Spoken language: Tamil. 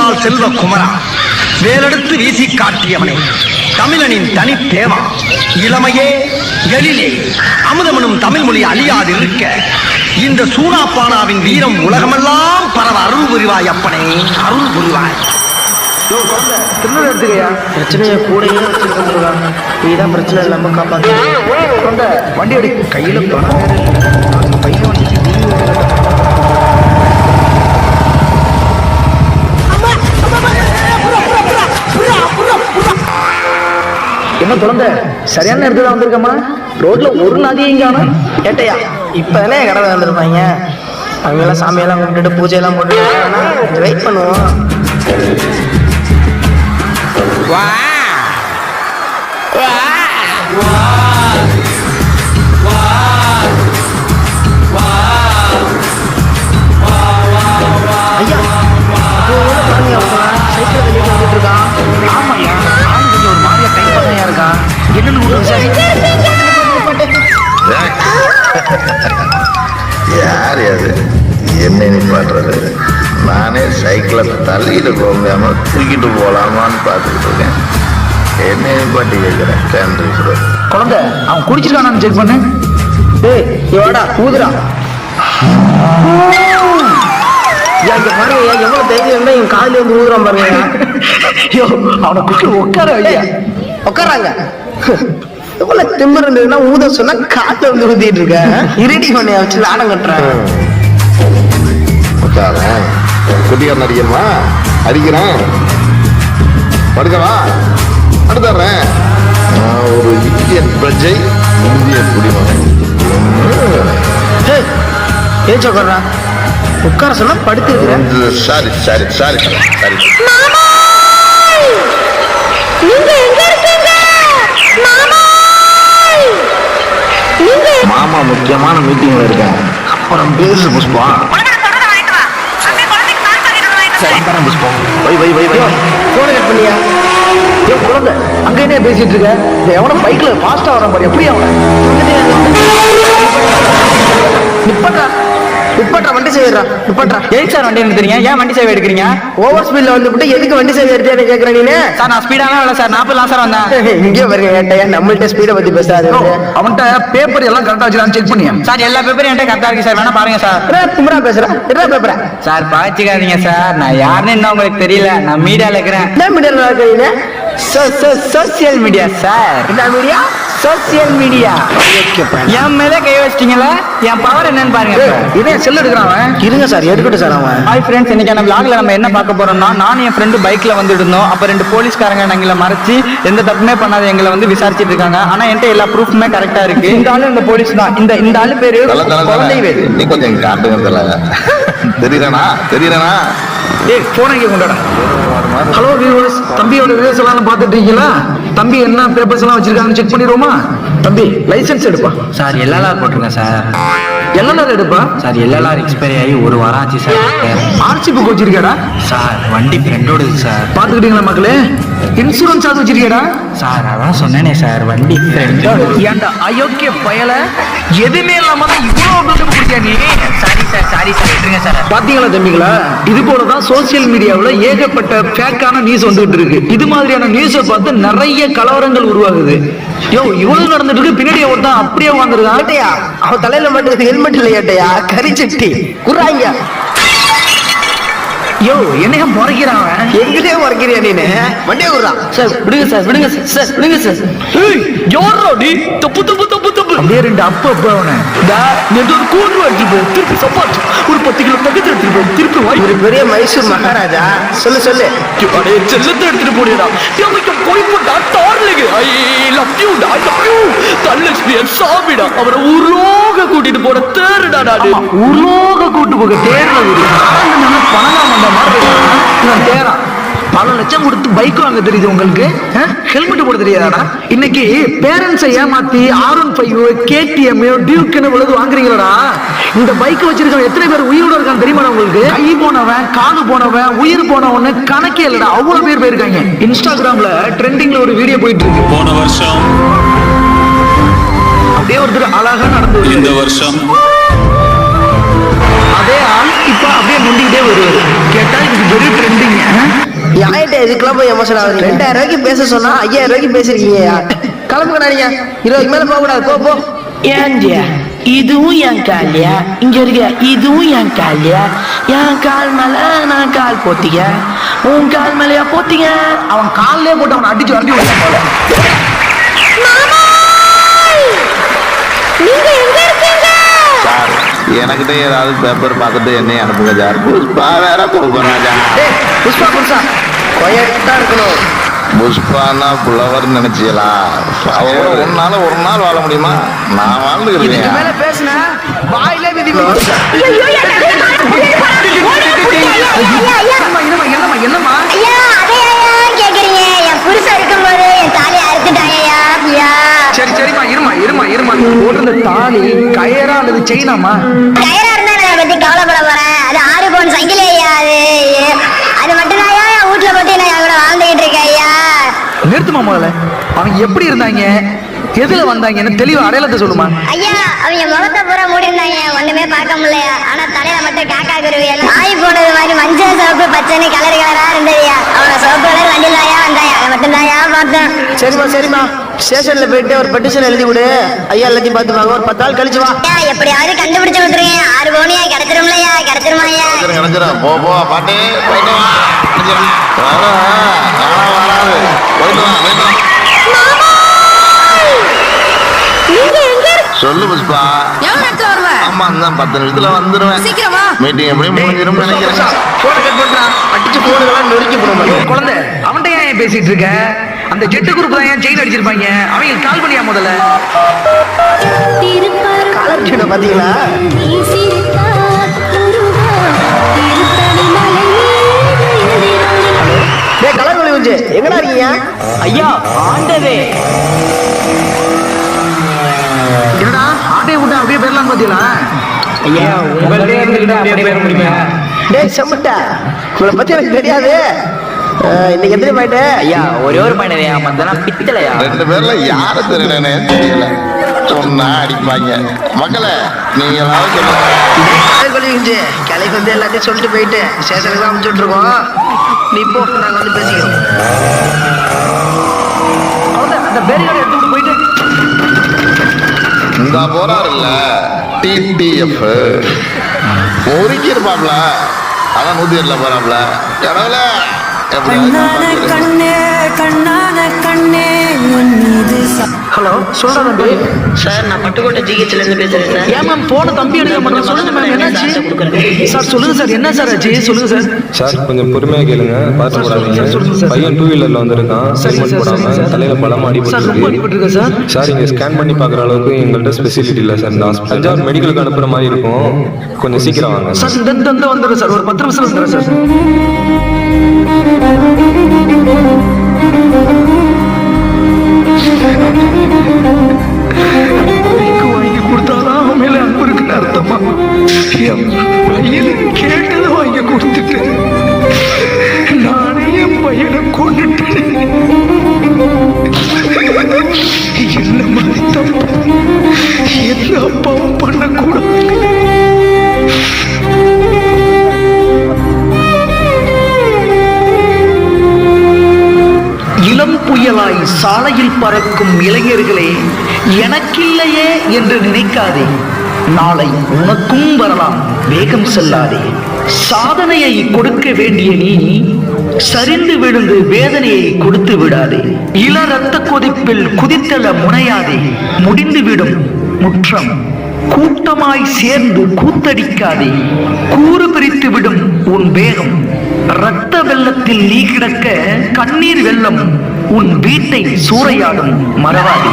திருமால் செல்வ குமரா, வேலெடுத்து வீசி காட்டியவனே, தமிழனின் தனித்தேவா, இளமையே எழிலே, அமுதமனும் தமிழ் மொழி அழியாது இருக்க இந்த சூனாப்பானாவின் வீரம் உலகமெல்லாம் பரவ அருள் புரிவாய் அப்பனே, அருள் புரிவாய். பிரச்சனையை கூடயே வச்சுருக்காங்க. நீதான் பிரச்சனை இல்லாம காப்பாத்து. வண்டி அடி கையில பணம் பையன் வந்துச்சு. என்ன தொடர்ந்த சரியான நேரத்துல வந்திருக்கம்மா? ரோட்ல ஒரு நதியும் காணும். ஏட்டையா இப்பதானே கடை வந்துருப்பாங்க. அவங்க எல்லாம் சாமியெல்லாம் கும்பிட்டுட்டு பூஜையெல்லாம் போட்டு வெயிட் பண்ணுவோம். ஐயா சைக்கிள் வெளியே வந்துட்டு இருக்கான். ஆமாய்யா, நானும் கொஞ்சம் ஒரு மாதிரியா கை பண்ணையா இருக்கான். என்னன்னு சரி யார் அது என்ன நிப்பாட்டுறது? நானே சைக்கிளை தள்ளிட்டு போக முடியாம தூக்கிட்டு போகலாமான்னு பார்த்துக்கிட்டு இருக்கேன். என்ன நிப்பாட்டி கேட்குறேன். குழந்தை அவன் குடிச்சிருக்கானு செக் பண்ணு. ஏய் இவாடா ஊதுரா. இங்க பாருங்க எவ்வளவு தைரியம் இருந்தா என் காலில் வந்து ஊதுறான் பாருங்க. ஐயோ அவனை குட்டி உட்கார ஐயா உட்காராங்க. எவ்வளவு திம்பர் இருந்ததுன்னா ஊத சொன்னா காத்த வந்து ஊத்திட்டு இருக்க. இருடி பண்ணைய வச்சு நாடம் கட்டுறேன். குட்டியார் நடிகமா அடிக்கிறேன். படுக்கவா அடுத்தர்றேன். நான் ஒரு இந்தியன் பிரஜை, இந்திய குடிமகன். ஏன் சொல்றா உட்கார சொன்னா படுத்து இருக்கிறேன். Sorry sorry sorry sorry. மாமா முக்கியமான மீட்டிங்ல இருக்கேன். அப்புறம் பேசு புஷ்பா. புஷ்பம் வை வை வை வை போன கட் பண்ணியா? குழந்தை அங்க என்ன பேசிட்டு இருக்க? எவனும் பைக்ல ஃபாஸ்டா வர மாதிரி எப்படி அவன் நிப்பட்டா நிப்பட்டா வண்டி செய்யறா நிப்பட்டா. எதுக்கு சார் வண்டி எடுக்கிறீங்க? ஏன் வண்டி சேவை எடுக்கிறீங்க? ஓவர் ஸ்பீட்ல வந்துட்டு எதுக்கு வண்டி சேவை எடுத்தேன்னு கேக்குறேன் நீனு. சார் நான் ஸ்பீடாவே இல்ல சார், 40 தான் சார் வந்தேன். இங்கே பாருங்க ஏட்டையா நம்மள்ட்ட ஸ்பீட பத்தி பேசாது. அவன்கிட்ட பேப்பர் எல்லாம் கரெக்டா வச்சுதான் செக் பண்ணியா? சார் எல்லா பேப்பரும் என்கிட்ட கரெக்டா இருக்கு சார், வேணா பாருங்க சார். திமிரா பேசுறேன் என்ன பேப்பரா? சார் பாய்ச்சிக்காதீங்க சார், நான் யாருன்னு இன்னும் உங்களுக்கு தெரியல. நான் மீடியால இருக்கிறேன். என்ன மீடியால இருக்கீங்க? Social media sir. என்ன மீடியா? Social media. என் மேல கை வச்சிட்டீங்களா? என் பவர் என்னன்னு பாருங்க. இதே செல் எடுக்கிறான். இருங்க சார் எடுக்கட்டும் சார். அவன் ஹாய் ஃப்ரெண்ட்ஸ், இன்னைக்கான vlogல நம்ம என்ன பார்க்க போறோம்னா, நானும் என் ஃப்ரெண்டு பைக்ல வந்துட்டு இருந்தோம். அப்ப 2 போலீஸ்காரங்க எங்களை மறைச்சு எந்த தப்புமே பண்ணாத எங்களை வந்து விசாரிச்சுட்டு இருக்காங்க. ஆனா என்கிட்ட எல்லா ப்ரூஃப்மே கரெக்டா இருக்கு. இந்த ஆளு இந்த போலீஸ் தான். இந்த ஆளு பேரு குழந்தைவேல். நீ கொஞ்சம் காட்டுங்க. தெரியலனா தெரியலனா ஏய் போன் இங்க கொண்டாடா. ஹலோ வியூவர்ஸ், தம்பியோட வீடியோஸ் எல்லாம் பார்த்துட்டு இருக்கீங்களா? தம்பி என்ன பேப்பர்ஸ் எல்லாம் வச்சிருக்காங்கன்னு செக் பண்ணிடுவோமா? தம்பி லைசென்ஸ் எடுப்பா. சார் எல்எல்ஆர் போட்டுருங்க சார். எல்எல்ஆர் எடுப்பா. சார் எல்எல்ஆர் எக்ஸ்பைரி ஆகி 1 வாரம் ஆச்சு சார். ஆர்சி புக் வச்சிருக்கேடா. சார் வண்டி ஃப்ரெண்டோடது சார். பாத்துக்கிட்டீங்களா மக்களே? இன்சூரன்ஸ் ஆகுது வச்சிருக்கேடா. சார் அதான் சொன்னேனே சார், வண்டி ஃப்ரெண்டோட. ஏன்டா அயோக்கிய பயல, எதுவுமே இல்லாம இவ்வளவு பில்டப் கொடுத்தியா நீ? சாரி சார் விட்டுருங்க சார். பாத்தீங்களா தம்பிங்களா, இது போலதான் சோசியல் மீடியாவுல ஏகப்பட்ட ஃபேக்கான நியூஸ் வந்துட்டு இருக்கு. இது மாதிரியான நியூஸை பார்த்து நிறைய கலவரங்கள் உருவாகுது. யோ இவ்வளவு நடந்துட்டு இருக்கு, பின்னாடி ஒருத்தன் அப்படியே உட்காந்துருக்கான். அவன் தலையில மட்டும் ஹெல்மெட் இல்லையாட்டையா, கரிச்சட்டி குறாங்க. யோ என்னையா முறைக்கிறான்? எங்கிட்டே முறைக்கிறியா நீனு? வண்டியை விடுறான். சார் விடுங்க சார், விடுங்க சார், விடுங்க சார். யாரோ நீ? தப்பு தப்பு தப்பு தப்பு. அப்படியே 2 அப்ப அவனை ஒரு கூண்டு எடுத்துட்டு திருப்பி சப்பாட் ஒரு 10 கிலோ பக்கத்து எடுத்துட்டு திருப்பி வாய். ஒரு பெரிய மைசூர் மகாராஜா. சொல்லு சொல்லு. செல்லத்தை எடுத்துட்டு போடுறா. போய் போட்டா டார்லிங். ஐ லவ் யூ டா, லவ் யூ. தனலட்சுமி சாமிடா, அவரை ஊர்லோக கூட்டிட்டு போற தேர்டா. நாடு ஊர்லோக கூட்டு போக தேர்றது பணம் தேரா. பல லட்சம் கொடுத்து பைக் வாங்க தெரியுது உங்களுக்கு? ஹெல்மெட் போட தெரியாதாடா? இன்னைக்கு பேரண்ட்ஸை ஏமாத்தி R15 KTM டியூக்னு உள்ளது வாங்குறீங்களா? இந்த பைக் வச்சிருக்க எத்தனை பேர் உயிரோட இருக்கான்னு தெரியுமா உங்களுக்கு? கை போனவன், காது போனவன், உயிர் போனவன்னு கணக்கே இல்லடா. அவ்வளவு பேர் போயிருக்காங்க. இன்ஸ்டாகிராம்ல ட்ரெண்டிங்ல ஒரு வீடியோ போயிட்டு இருக்கு. போன வருஷம் அப்படியே ஒருத்தர் அழகா நடந்து இந்த வருஷம் அதே ஆள் இப்ப அப்படியே முண்டிக்கிட்டே வருவாரு. கேட்டா இதுக்கு பெரிய ட்ரெண்டிங். ரைட்டு இதுக்கெல்லாம் போய் எமோஷன் ஆகுது. 2000 ரூபாய்க்கு பேச சொன்னா 5000 ரூபாய்க்கு பேசிருக்கீங்க. கிளம்புங்க நீங்க 20 மேல போக கூடாது. போ ஏண்டியா இதுவும் என் காலியா, இங்க இருக்க இதுவும் என் காலியா, என் கால் மேல நான் கால் போத்தீங்க, உன் கால் மேலயா போத்தீங்க. அவன் காலிலே போட்டு அவனை அடிச்சு வரட்டி விட்டான் போல. சார் எனக்கிட்ட ஏதாவது பேப்பர் பார்த்துட்டு என்னைய அனுப்புங்க சார். புஷ்பா வேற கொடுப்பேன் ராஜா. புஷ்பா புதுசா கொயட்டா இருக்கணும். புஷ்பானா புலவர் நினைச்சீங்களா? அவ ஒரு நாள் வாழ முடியுமா? நான் வாழ்ந்துக்கிறேன். மேல பேசுன வாயிலே விதி. என்னம்மா சரி சரிம்மா இருமா போட்டு தாலி கயரா அல்லது செயினாமா? கயரா இருந்தா நான் பத்தி கவலைப்பட போறேன். அது 6 பவுன் சங்கிலி ஐயா. அது மட்டும் தான் வீட்டுல போட்டு நான் கூட வாழ்ந்துகிட்டு இருக்கேன் ஐயா. நிறுத்துமா முதல்ல. அவங்க எப்படி இருந்தாங்க, எதுல வந்தாங்கன்னு தெளிவா அடையாளத்தை சொல்லுமா? ஐயா அவங்க முகத்தை பூரா மூடி இருந்தாங்க, ஒண்ணுமே பார்க்க முடியலையா. ஆனா தலையில மட்டும் காக்கா குருவி ஆய் போனது மாதிரி மஞ்சள் சிவப்பு பச்சைன்னு கலரா இருந்ததுயா. அவனை சிவப்பு கலர் வண்டியில் தாயா வந்தாயா, அதை மட்டும் தாயா பார்த்தேன். சரிம்மா ஸ்டேஷன்ல போயிட்டு ஒரு பெட்டிஷன் எழுதி விடு. ஐயா எல்லாத்தையும் பார்த்துப்பாங்க. ஒரு 10 நாள் கழிச்சு வா. எப்படியாவது கண்டுபிடிச்சு விட்டுருங்க. 6 பவுனியா கிடைச்சிரும்லையா? கிடைச்சிருமாயா? கிடைச்சிடும். போ பாட்டு போயிட்டு வா. வராது போயிட்டு வா. சொல்லு புஷ்பா. ஆமா தான் 10 நிமிஷத்துல வந்துருவேன். மீட்டிங் எப்படி முடிஞ்சிரும் நினைக்கிறேன். போன் கட் பண்றா. அடிச்சு போடுறதெல்லாம் நொறுக்கி போடுவாங்க. குழந்தை அவன்கிட்ட ஏன் பேசிட்டு இருக்க? அந்த ஜெட்டு குரூப் தான் ஏன் செயின் அடிச்சிருப்பாங்க. அவங்க கால் பண்ணியா முதல்ல? காலர் செயினை பாத்தீங்களா? டேய் கலர் ஒளி வந்து எங்கடா இருக்கீங்க? ஐயா ஆண்டவே என்னடா ஆட்டையை விட்டு அப்படியே போயிடலாம் பாத்தீங்களா? ஐயா உங்கள்கிட்ட இருந்துகிட்டு அப்படியே போயிட முடியுமா? டேய் செம்மட்டா, உங்களை பத்தி எனக்கு தெரியாது. இன்னைக்கு எத்தனை பாயிண்ட்? ஐயா ஒரே ஒரு பாயிண்டையா, மத்தெல்லாம் பித்தலையா. 2 பேர்ல யாரு திருடனே தெரியல. சொன்னா அடிப்பாங்க. மக்களே நீங்க ஏதாவது சொல்லுங்க. கிளைக்கு வந்து எல்லாத்தையும் சொல்லிட்டு போயிட்டு ஸ்டேஷனுக்கு தான் அனுப்பிச்சுட்டு இருக்கோம். நீ போ, நாங்க வந்து பேசிக்கிறோம். அந்த பேரிகார்டு எடுத்து விட்டு போயிட்டு இந்த போறாருல்ல டிடிஎஃப் ஒருக்கி இருப்பாப்ல. அதான் 108ல போறாப்ல. கடவுளே ஹலோ சொல்றேன் தம்பி. சார் நான் பட்டுக்கோட்டை ஜிஹெச்ல இருந்து பேசுறேன் சார். ஏன் மேம் போன தம்பி எடுக்க மாட்டேன். சொல்லுங்க மேம் என்னாச்சு சார்? சொல்லுங்க சார் என்ன சார் ஆச்சு? சொல்லுங்க சார். சார் கொஞ்சம் பொறுமையா கேளுங்க, பார்த்து போடாதீங்க. பையன் 2 வீலர்ல வந்திருக்கான். ஹெல்மெட் போடாம தலையில பலமா அடிபட்டு சார். சார் இங்க ஸ்கேன் பண்ணி பாக்குற அளவுக்கு எங்கள்கிட்ட ஸ்பெசிலிட்டி இல்ல சார். நான் தஞ்சாவூர் மெடிக்கலுக்கு அனுப்புற மாதிரி இருக்கும். கொஞ்சம் சீக்கிரம் வாங்க சார். இந்த வந்துடுறேன் சார். ஒரு 10 நிமிஷம் வந்துடுறேன் சார். வாங்கி கொடுத்தாதான் அவன் மேல அன்பு இருக்குன்னு அர்த்தமா? என் பையனை கேட்டதை வாங்கி கொடுத்துட்டு நானே என் பையனை கொண்டுட்டேன். என்ன மாதிரி தப்பு எந்த அப்பாவும் பண்ணக்கூடாது. இளம் புயலாய் சாலையில் பறக்கும் இளைஞர்களே, எனக்கில்லையே என்று நினைக்காதே. நாளை உனக்கும் வரலாம், வேகம் செல்லாதே. சாதனையை கொடுக்க வேண்டிய நீ சரிந்து விழுந்து வேதனையை கொடுத்து விடாதே. இள ரத்த கொதிப்பில் குதித்தல முனையாதே. முடிந்துவிடும் முற்றம். கூட்டமாய் சேர்ந்து கூத்தடிக்காதே. கூறு பிரித்து விடும் உன் வேகம். இரத்த வெள்ளத்தில் நீ கிடக்க கண்ணீர் வெள்ளம் உன் வீட்டை சூறையாடும் மறவாதே.